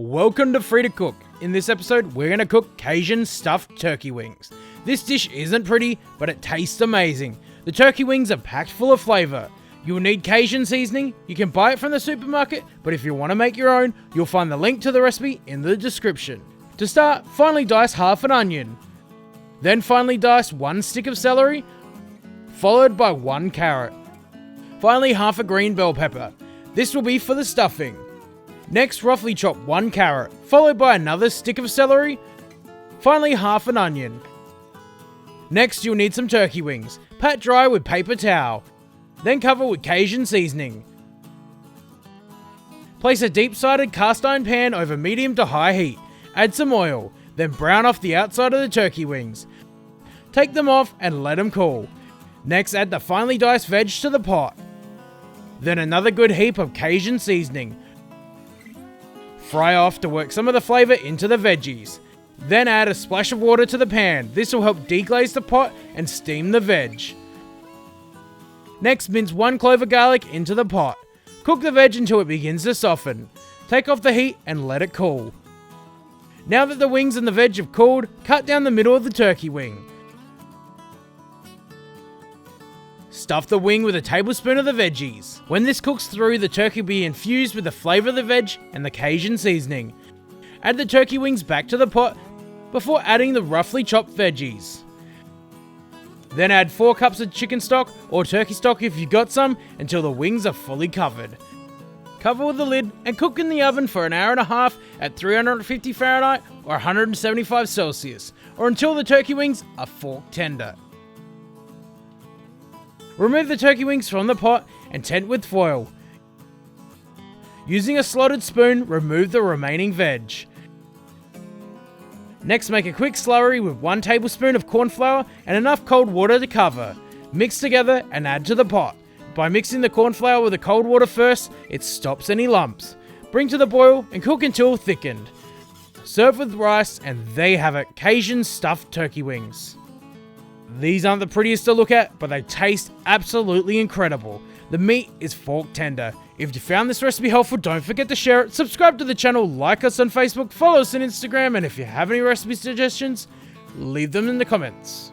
Welcome to Free to Cook. In this episode, we're going to cook Cajun Stuffed Turkey Wings. This dish isn't pretty, but it tastes amazing. The turkey wings are packed full of flavour. You will need Cajun seasoning. You can buy it from the supermarket, but if you want to make your own, you'll find the link to the recipe in the description. To start, finely dice half an onion. Then finely dice 1 stick of celery, followed by 1 carrot. Finally, half a green bell pepper. This will be for the stuffing. Next, roughly chop 1 carrot, followed by another stick of celery. Finally, half an onion. Next, you'll need some turkey wings. Pat dry with paper towel. Then cover with Cajun seasoning. Place a deep-sided cast iron pan over medium to high heat. Add some oil, then brown off the outside of the turkey wings. Take them off and let them cool. Next, add the finely diced veg to the pot. Then another good heap of Cajun seasoning. Fry off to work some of the flavour into the veggies. Then add a splash of water to the pan. This will help deglaze the pot and steam the veg. Next, mince 1 clove of garlic into the pot. Cook the veg until it begins to soften. Take off the heat and let it cool. Now that the wings and the veg have cooled, cut down the middle of the turkey wing. Stuff the wing with a tablespoon of the veggies. When this cooks through, the turkey will be infused with the flavour of the veg and the Cajun seasoning. Add the turkey wings back to the pot before adding the roughly chopped veggies. Then add 4 cups of chicken stock or turkey stock if you've got some until the wings are fully covered. Cover with the lid and cook in the oven for an hour and a half at 350 Fahrenheit or 175 Celsius, or until the turkey wings are fork tender. Remove the turkey wings from the pot and tent with foil. Using a slotted spoon, remove the remaining veg. Next, make a quick slurry with 1 tablespoon of corn flour and enough cold water to cover. Mix together and add to the pot. By mixing the corn flour with the cold water first, it stops any lumps. Bring to the boil and cook until thickened. Serve with rice and there you have it, Cajun Stuffed Turkey Wings. These aren't the prettiest to look at, but they taste absolutely incredible. The meat is fork tender. If you found this recipe helpful, don't forget to share it, subscribe to the channel, like us on Facebook, follow us on Instagram, and if you have any recipe suggestions, leave them in the comments.